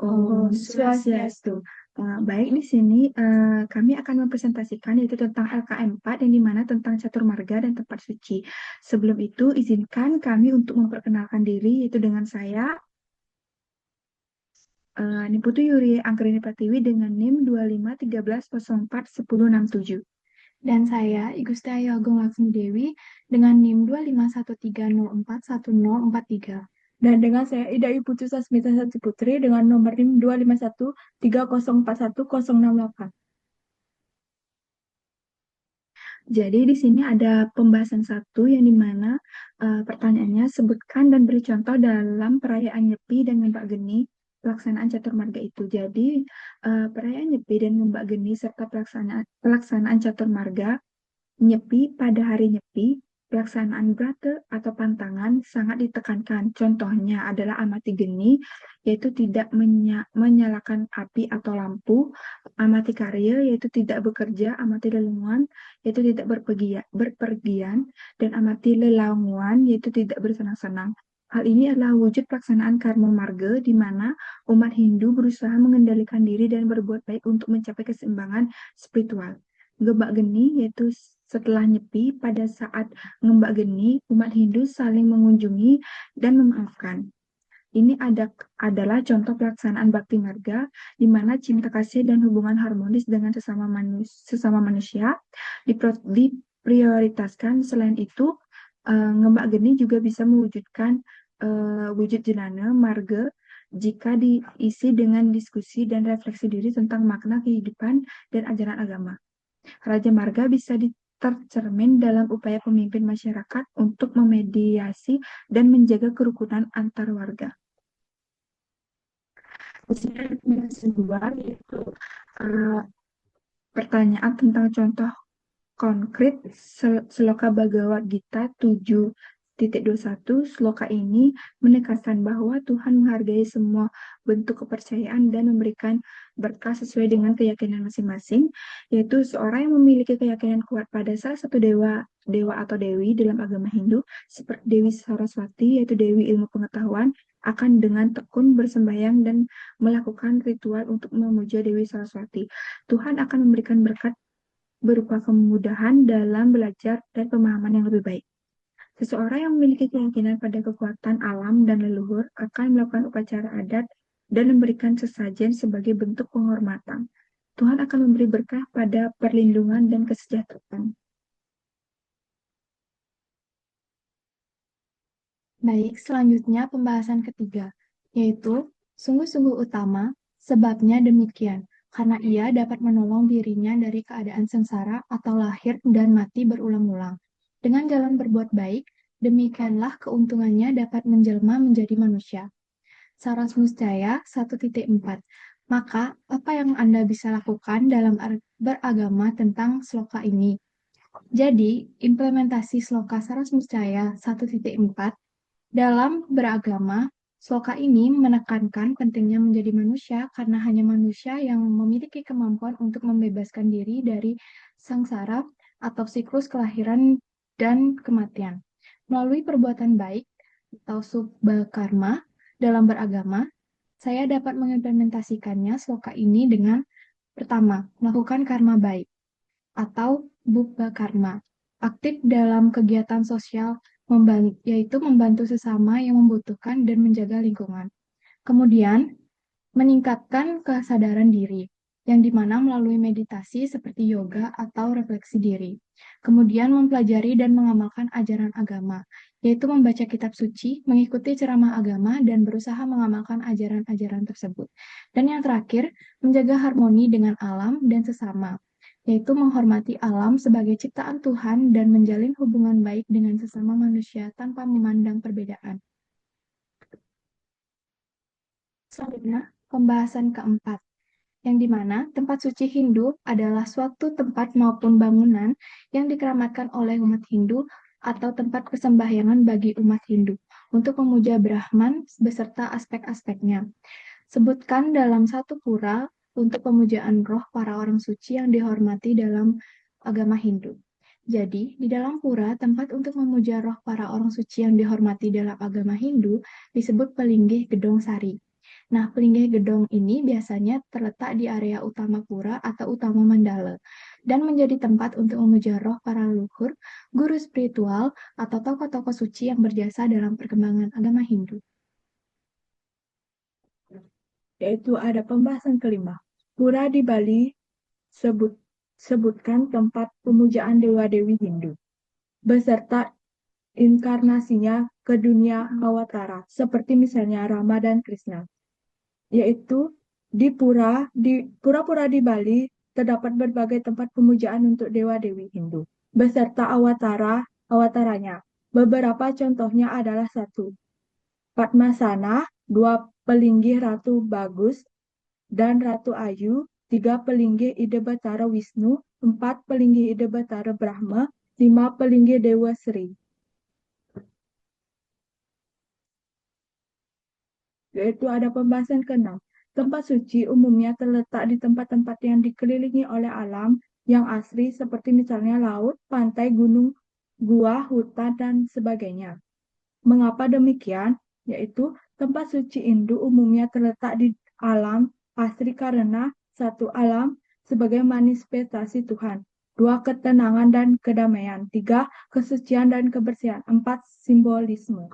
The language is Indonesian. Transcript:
Oh, Swastiastu. Baik, di sini kami akan mempresentasikan yaitu tentang LKM 4 yang dimana tentang catur marga dan tempat suci. Sebelum itu, izinkan kami untuk memperkenalkan diri yaitu dengan saya, Niputu Yuri Angkrini Pratiwi dengan NIM 2513041067. Dan saya, Igusti Ayu Agung Laksmi Dewi, dengan NIM 25130411043. Dan dengan saya Ida Ibu Putu Sasmita Sati Putri dengan nomor NIM 25130411068. Jadi di sini ada pembahasan satu yang dimana pertanyaannya sebutkan dan beri contoh dalam perayaan Nyepi dan Ngembak Geni pelaksanaan catur marga itu. Jadi perayaan Nyepi dan Ngembak Geni serta pelaksanaan catur marga Nyepi pada hari Nyepi, pelaksanaan brate atau pantangan sangat ditekankan. Contohnya adalah amati geni, yaitu tidak menyalakan api atau lampu, amati karya, yaitu tidak bekerja, amati lelungan, yaitu tidak berpergian, dan amati lelaunguan, yaitu tidak bersenang-senang. Hal ini adalah wujud pelaksanaan karma marga, di mana umat Hindu berusaha mengendalikan diri dan berbuat baik untuk mencapai keseimbangan spiritual. Gebak geni yaitu setelah Nyepi, pada saat ngembak geni, umat Hindu saling mengunjungi dan memaafkan. Ini adalah contoh pelaksanaan bakti marga, di mana cinta kasih dan hubungan harmonis dengan sesama manusia diprioritaskan. Selain itu, ngembak geni juga bisa mewujudkan wujud jenana marga jika diisi dengan diskusi dan refleksi diri tentang makna kehidupan dan ajaran agama. Raja Marga bisa tercermin dalam upaya pemimpin masyarakat untuk memediasi dan menjaga kerukunan antar warga. Di sini ada penjelasan dua, yaitu uh, pertanyaan tentang contoh konkret Sloka Bhagavad Gita 7.21. Sloka ini menekankan bahwa Tuhan menghargai semua bentuk kepercayaan dan memberikan berkah sesuai dengan keyakinan masing-masing, yaitu seorang yang memiliki keyakinan kuat pada salah satu dewa atau dewi dalam agama Hindu, seperti Dewi Saraswati, yaitu Dewi ilmu pengetahuan, akan dengan tekun bersembahyang dan melakukan ritual untuk memuja Dewi Saraswati. Tuhan akan memberikan berkat berupa kemudahan dalam belajar dan pemahaman yang lebih baik. Seseorang yang memiliki keyakinan pada kekuatan alam dan leluhur akan melakukan upacara adat dan memberikan sesajen sebagai bentuk penghormatan. Tuhan akan memberi berkah pada perlindungan dan kesejahteraan. Baik, selanjutnya pembahasan ketiga, yaitu sungguh-sungguh utama, sebabnya demikian, karena ia dapat menolong dirinya dari keadaan sengsara atau lahir dan mati berulang-ulang. Dengan jalan berbuat baik, demikianlah keuntungannya dapat menjelma menjadi manusia. Saras Muscaya 1.4. Maka, apa yang Anda bisa lakukan dalam beragama tentang sloka ini? Jadi, implementasi sloka Saras Muscaya 1.4 dalam beragama, sloka ini menekankan pentingnya menjadi manusia karena hanya manusia yang memiliki kemampuan untuk membebaskan diri dari sangsara atau siklus kelahiran dan kematian. Melalui perbuatan baik atau subba karma dalam beragama, saya dapat mengimplementasikannya sloka ini dengan pertama, melakukan karma baik atau bubba karma, aktif dalam kegiatan sosial yaitu membantu sesama yang membutuhkan dan menjaga lingkungan. Kemudian, meningkatkan kesadaran diri, yang dimana melalui meditasi seperti yoga atau refleksi diri. Kemudian mempelajari dan mengamalkan ajaran agama, yaitu membaca kitab suci, mengikuti ceramah agama, dan berusaha mengamalkan ajaran-ajaran tersebut. Dan yang terakhir, menjaga harmoni dengan alam dan sesama, yaitu menghormati alam sebagai ciptaan Tuhan dan menjalin hubungan baik dengan sesama manusia tanpa memandang perbedaan. Selanjutnya, pembahasan keempat, yang dimana tempat suci Hindu adalah suatu tempat maupun bangunan yang dikeramatkan oleh umat Hindu atau tempat persembahyangan bagi umat Hindu untuk memuja Brahman beserta aspek-aspeknya. Sebutkan dalam satu pura untuk pemujaan roh para orang suci yang dihormati dalam agama Hindu. Jadi, di dalam pura, tempat untuk memuja roh para orang suci yang dihormati dalam agama Hindu disebut Pelinggih Gedong Sari. Nah, Pelinggih Gedong ini biasanya terletak di area utama pura atau utama mandala dan menjadi tempat untuk memuja roh para leluhur, guru spiritual, atau tokoh-tokoh suci yang berjasa dalam perkembangan agama Hindu. Yaitu ada pembahasan kelima. Pura di Bali sebutkan tempat pemujaan dewa-dewi Hindu, beserta inkarnasinya ke dunia Awatara, seperti misalnya Rama dan Krishna. Yaitu di pura-pura di Bali terdapat berbagai tempat pemujaan untuk dewa-dewi Hindu, beserta awataranya. Beberapa contohnya adalah satu, Padmasana, dua pelinggih Ratu Bagus dan Ratu Ayu, tiga pelinggih Ide Batara Wisnu, empat pelinggih Ide Batara Brahma, lima pelinggih Dewa Sri. Yaitu ada pembahasan ke-6. Tempat suci umumnya terletak di tempat-tempat yang dikelilingi oleh alam yang asri seperti misalnya laut, pantai, gunung, gua, hutan, dan sebagainya. Mengapa demikian? Yaitu tempat suci Hindu umumnya terletak di alam asri karena satu, alam sebagai manifestasi Tuhan. Dua, ketenangan dan kedamaian. Tiga, kesucian dan kebersihan. Empat, simbolisme.